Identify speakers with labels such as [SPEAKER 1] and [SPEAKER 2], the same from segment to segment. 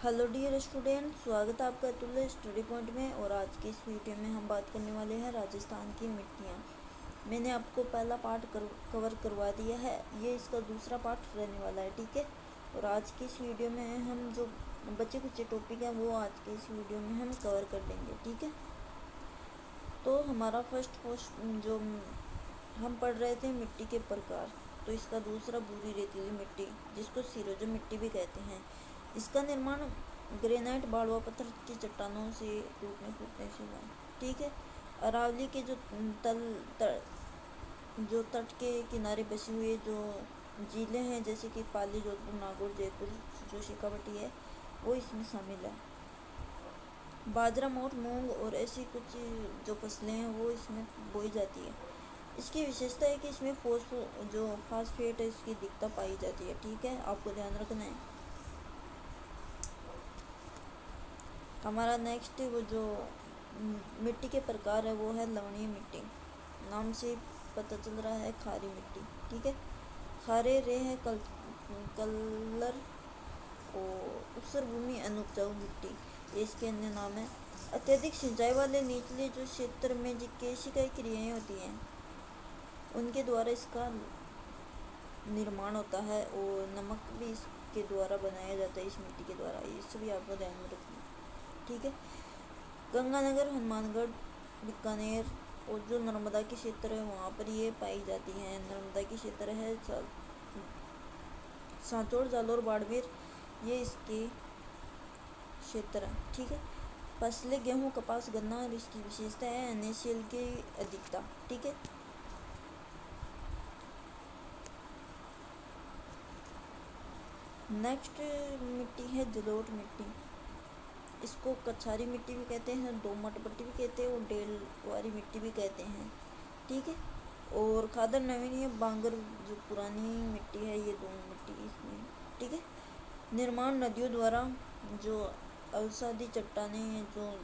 [SPEAKER 1] Hello dear student, स्वागत है आपका अतुल्य स्टडी पॉइंट में। और आज की इस वीडियो में हम बात करने वाले हैं राजस्थान की मिट्टियाँ। मैंने आपको पहला पार्ट कवर करवा दिया है, ये इसका दूसरा पार्ट रहने वाला है, ठीक है। और आज की इस वीडियो में हम जो बचे कुछ टॉपिक हैं वो आज के इस वीडियो में हम कवर कर लेंगे, ठीक है। तो हमारा फर्स्ट क्वेश्चन जो हम पढ़ रहे थे मिट्टी के प्रकार, तो इसका दूसरा भूरी रेतीली मिट्टी, जिसको सिरोजा मिट्टी भी कहते हैं। इसका निर्माण ग्रेनाइट बालुआ पत्थर की चट्टानों से टूटने फूटने से हुआ, ठीक है। अरावली के जो तट के किनारे बसी हुई जो झीलें हैं, जैसे कि पाली, जोधपुर, नागौर, जयपुर, जो शेखावटी है, वो इसमें शामिल है। बाजरा, मोठ, मूंग और ऐसी कुछ जो फसलें हैं वो इसमें बोई जाती है। इसकी विशेषता है कि इसमें फास्फेट है, इसकी दिखता पाई जाती है, ठीक है, आपको ध्यान रखना है। हमारा नेक्स्ट वो जो मिट्टी के प्रकार है वो है लवणीय मिट्टी। नाम से पता चल रहा है खारी मिट्टी, ठीक है। खारे रे है कलर और ऊसर भूमि अनुपजाऊ मिट्टी, ये इसके अन्य नाम है। अत्यधिक सिंचाई वाले निचले जो क्षेत्र में जो केशिकाई क्रियाएं होती हैं उनके द्वारा इसका निर्माण होता है, और नमक भी इसके द्वारा बनाया जाता है, इस मिट्टी के द्वारा। ये सभी आपको ध्यान में रखना, ठीक है। गंगानगर, हनुमानगढ़, बीकानेर और जो नर्मदा के क्षेत्र है वहाँ पर ये पाई जाती है। नर्मदा के क्षेत्र है सांचौर, जालौर, बाड़मेर, ये इसके क्षेत्र है, ठीक है। फसलें गेहूँ, कपास, गन्ना, और इसकी विशेषता है NaCl की अधिकता, ठीक है। नेक्स्ट मिट्टी है जलोढ़ मिट्टी। इसको कछारी मिट्टी भी कहते हैं, दोमट मिट्टी भी कहते हैं, और डेलवारी मिट्टी भी कहते हैं, ठीक है। और खादर नवीन बांगर जो पुरानी मिट्टी है, ये दोनों मिट्टी इसमें, ठीक है। निर्माण नदियों द्वारा, जो अवसादी चट्टानें हैं, जो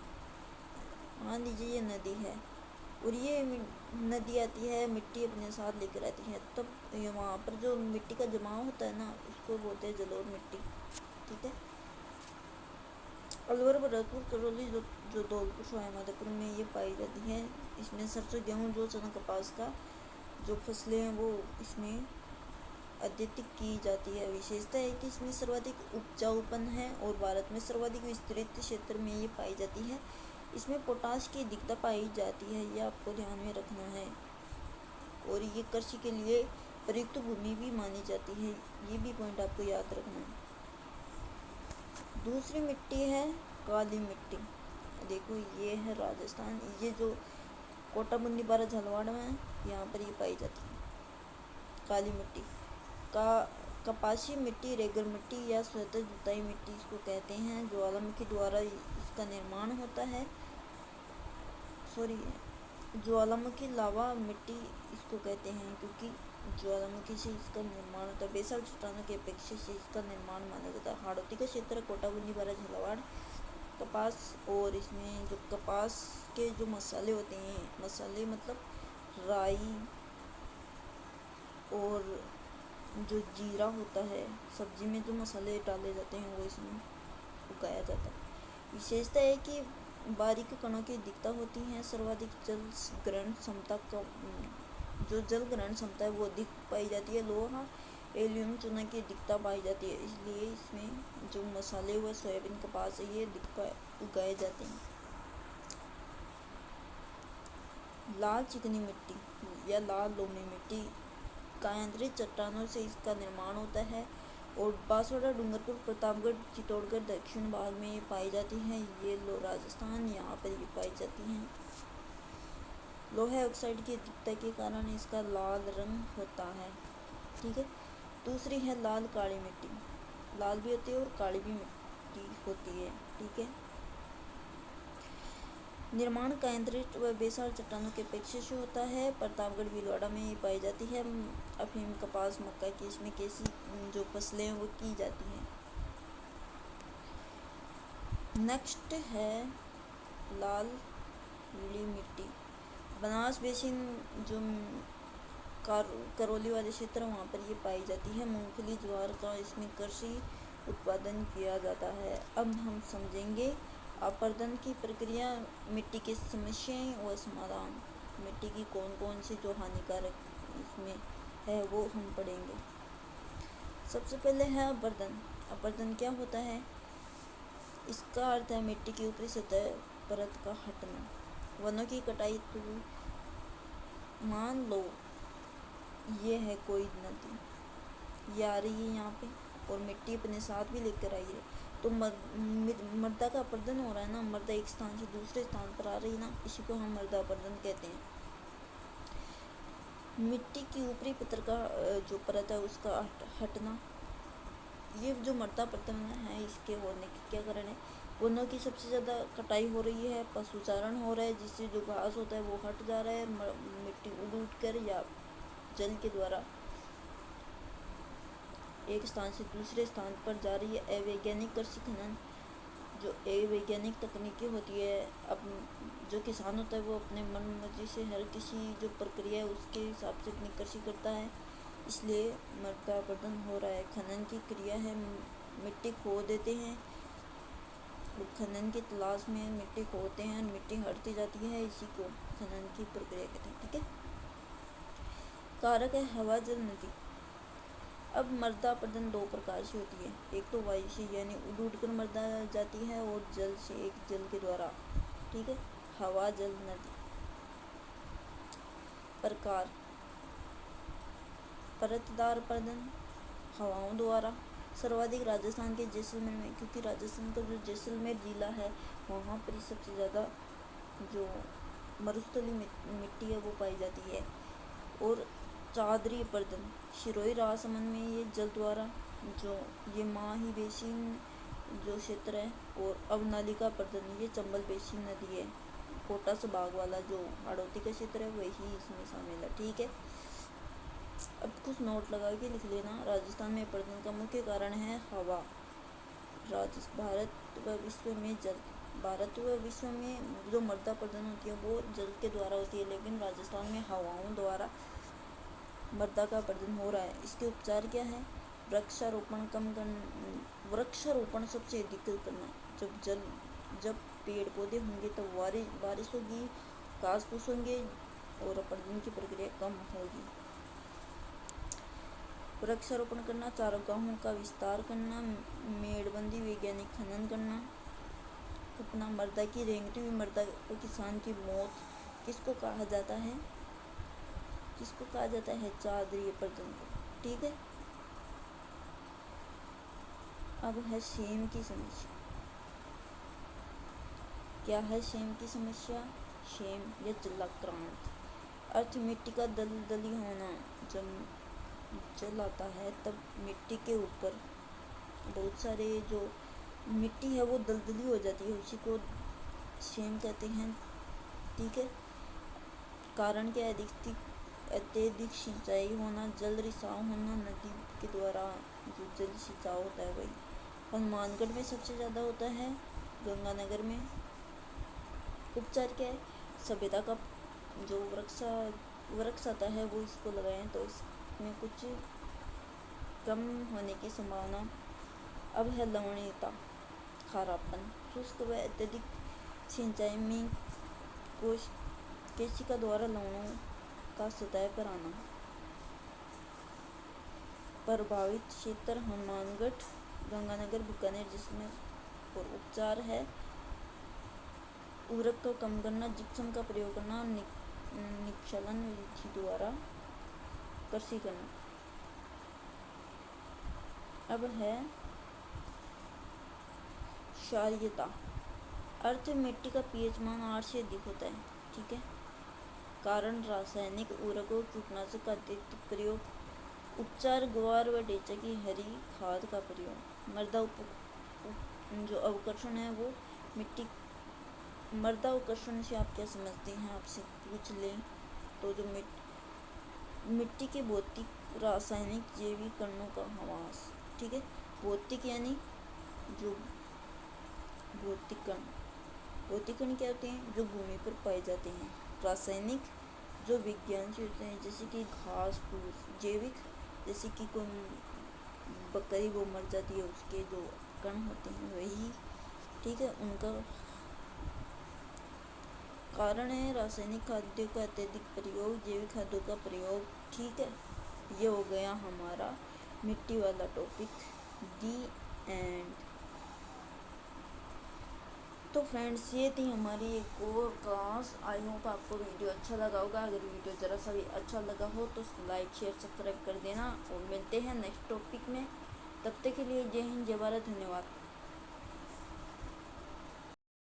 [SPEAKER 1] मान लीजिए ये नदी है और ये नदी आती है, मिट्टी अपने साथ लेकर आती है, तब ये वहाँ पर जो मिट्टी का जमाव होता है ना, उसको बोलते हैं जलोढ़ मिट्टी, ठीक है। अलवर, भरतपुर, करौली जो धौलपुर, सवाईमाधोपुर में ये पाई जाती है। इसमें सरसों, गेहूँ, जो चना, कपास का जो फसलें हैं वो इसमें अत्यधिक की जाती है। विशेषता है कि इसमें सर्वाधिक उपजाऊपन है और भारत में सर्वाधिक विस्तृत क्षेत्र में ये पाई जाती है। इसमें पोटाश की अधिकता पाई जाती है, ये आपको ध्यान में रखना है। और ये कृषि के लिए प्रयुक्त भूमि भी मानी जाती है, ये भी पॉइंट आपको याद रखना है। दूसरी मिट्टी है काली मिट्टी। देखो ये है राजस्थान, ये जो कोटा बुंदी बारा झालवाड़ में है, यहाँ पर ये पाई जाती है काली मिट्टी। कपासी मिट्टी, रेगल मिट्टी या स्वतः जुताई मिट्टी इसको कहते हैं। ज्वालामुखी द्वारा इसका निर्माण होता है, ज्वालामुखी लावा मिट्टी इसको कहते हैं, क्योंकि ज्वालामुखी से इसका निर्माण होता है। बेसाल्ट चट्टानों की अपेक्षा से इसका निर्माण माना जाता है। हाड़ौती का क्षेत्र, कोटाबंदी बारा झालावाड़। कपास, और इसमें जो कपास के जो मसाले होते हैं, मसाले मतलब राई और जो जीरा होता है, सब्जी में जो मसाले डाले जाते हैं वो इसमें उगाया जाता है। विशेषता है कि बारीक कणों की दिखता होती हैं। सर्वाधिक जल ग्रहण क्षमता का जो जल ग्रहण क्षमता है वो अधिक पाई जाती है। लोहा, एल्यूमिनियम, चूना की दिखता पाई जाती है, इसलिए इसमें जो मसाले हुए सोयाबीन, कपास ये उगाए जाते हैं। लाल चिकनी मिट्टी या लाल लोमी मिट्टी, कायांतरित चट्टानों से इसका निर्माण होता है, और बांसवाड़ा, डूंगरपुर, प्रतापगढ़, चित्तौड़गढ़ दक्षिण भाग में ये पाई जाती हैं। ये राजस्थान, यहाँ पर ये पाई जाती हैं। लोहे ऑक्साइड की अधिकता के कारण इसका लाल रंग होता है, ठीक है। दूसरी है लाल काली मिट्टी। लाल भी होती है और काली भी मिट्टी होती है, ठीक है। निर्माण कायांतरित व बेसाल्ट चट्टानों के अपेक्षा से होता है। प्रतापगढ़, भीलवाड़ा में ये पाई जाती है। अफीम, कपास, मक्का की इसमें कैसी जो फसलें हैं वो की जाती हैं। नेक्स्ट है लाल पीली मिट्टी। बनास बेसिन जो करौली वाले क्षेत्र वहाँ पर ये पाई जाती है। मूंगफली, ज्वार का इसमें कृषि उत्पादन किया जाता है। अब हम समझेंगे अपरदन की प्रक्रिया, मिट्टी की समस्याएं और समाधान। मिट्टी की कौन कौन सी जो हानिकारक इसमें है वो हम पढ़ेंगे। सबसे पहले है अपरदन। अपरदन क्या होता है? इसका अर्थ है मिट्टी की ऊपरी सतह परत का हटना। वनों की कटाई। तो मान लो ये है कोई नदी, ये आ रही है यहाँ पे और मिट्टी अपने साथ भी लेकर आई है, तो मृदा का अपरदन हो रहा है ना। मृदा एक स्थान से दूसरे स्थान पर आ रही है ना, इसी को हम मृदा अपरदन कहते हैं। मिट्टी की ऊपरी परत का जो परत है उसका हटना, ये जो मृदा अपरदन है इसके होने के क्या कारण है? वनों की सबसे ज़्यादा कटाई हो रही है, पशुचारण हो रहा है, जिससे जो घास होता है वो हट जा रहा है, मिट्टी उड़ कर या जल के द्वारा एक स्थान से दूसरे स्थान पर जा रही है। अवैज्ञानिक कृषि खनन, जो अवैज्ञानिक तकनीकी होती है, अब जो किसान होता है वो अपने मन मर्जी से हर किसी जो प्रक्रिया है उसके हिसाब से अपनी कृषि करता है, इसलिए मृदा अपरदन हो रहा है। खनन की क्रिया है, मिट्टी खो देते हैं, खनन की तलाश में मिट्टी खोदते हैं, मिट्टी हटती जाती है, इसी को खनन की प्रक्रिया कहते हैं। ठीक है। कारक है हवा, जल, नदी। अब मृदा अपरदन दो प्रकार से होती है, एक तो वायु से यानी उड़ उड़ कर मृदा जाती है, और जल से, एक जल के द्वारा। ठीक है। हवा, जल, नदी। प्रकार: परतदार अपरदन, हवाओं द्वारा। सर्वाधिक राजस्थान के जैसलमेर में, क्योंकि राजस्थान का जो जैसलमेर जिला है वहाँ पर सबसे ज़्यादा जो मरुस्थलीय मिट्टी है वो पाई जाती है। और चादरी अपरदन, सिरोही राजसमंद में ये जल द्वारा, जो ये माही बेसिन जो क्षेत्र है, और अवनालिका अपरदन, ये चंबल बेसिन नदी है। कोटा से बाग वाला जो हाड़ौती का क्षेत्र है वही इसमें शामिल है। ठीक है। अब कुछ नोट लगा के लिख लेना। राजस्थान में अपरदन का मुख्य कारण है हवा। भारत व विश्व में जल। भारत व विश्व में जो मृदा अपरदन होती है वो जल के द्वारा होती है, लेकिन राजस्थान में हवाओं द्वारा मृदा का अपरदन हो रहा है। इसके उपचार क्या है? वृक्षारोपण कम करना, वृक्षारोपण सबसे अधिक करना। जब पेड़ पौधे होंगे तब बारिश होगी, घास फूस होंगे और अपरदन की प्रक्रिया कम होगी। वृक्षारोपण करना, चारागाहों का विस्तार करना, मेड़बंदी, वैज्ञानिक खनन करना। अपना मृदा की रेंगती हुई मृदा को किसान की मौत किसको कहा जाता है? किसको कहा जाता है? चादरी अपरदन को। ठीक है। अब है सेम की समस्या। क्या है सेम की समस्या? सेम या जलाक्रांत। अर्थ मिट्टी का दलदली होना। जब जल आता है तब मिट्टी के ऊपर बहुत सारे जो मिट्टी है वो दलदली हो जाती है, उसी को सेम कहते हैं। ठीक है। कारण क्या है? अत्यधिक सिंचाई होना, जल रिसाव होना, नदी के द्वारा जो जल सिंचाव होता है वही। हनुमानगढ़ में सबसे ज़्यादा होता है, गंगानगर में। उपचार क्या है? सभ्यता का जो वृक्ष आता है वो इसको लगाएं तो इसमें कुछ कम होने की संभावना। अब है लवणीयता, खारापन। शुष्क व अत्यधिक सिंचाई में केशिका द्वारा लवणों का सतह पर आना। प्रभावित क्षेत्र हनुमानगढ़, गंगानगर, बीकानेर, जैसलमेर। और उपचार है उर्वरक को कम करना, जिप्सम का प्रयोग करना, निक्षलन विधि द्वारा कृषि करना। अब है क्षारीयता। अर्थ मिट्टी का पीएच मान 8 से अधिक होता है। ठीक है। कारण रासायनिक उर्वरकों, कीटनाशक का अतिरिक्त प्रयोग। उपचार ग्वार व ढेंचा की हरी खाद का प्रयोग। मृदा जो अवकर्षण है वो मृदा अवकर्षण से आप क्या समझते हैं? आपसे पूछ लें तो जो मिट्टी के भौतिक, रासायनिक, जैविक कणों का ह्रास। ठीक है। भौतिक यानी जो भौतिक कण क्या होते हैं? जो भूमि पर पाए जाते हैं। रासायनिक जो विज्ञान से होते हैं, जैसे कि घास फूस। जैविक जैसे कि कोई बकरी वो मर जाती है, उसके जो कण होते हैं वही, ठीक है, उनका कारण है रासायनिक खाद्यों का अत्यधिक प्रयोग, जैविक खाद्यों का प्रयोग, ठीक है। ये हो गया हमारा मिट्टी वाला टॉपिक, दी एंड। तो फ्रेंड्स ये थी हमारी एक और क्लास। आई होप आपको वीडियो अच्छा लगा होगा। अगर वीडियो ज़रा सा भी अच्छा लगा हो तो लाइक शेयर सब्सक्राइब कर देना, और मिलते हैं नेक्स्ट टॉपिक में। तब तक के लिए जय हिंद, जय भारत, धन्यवाद।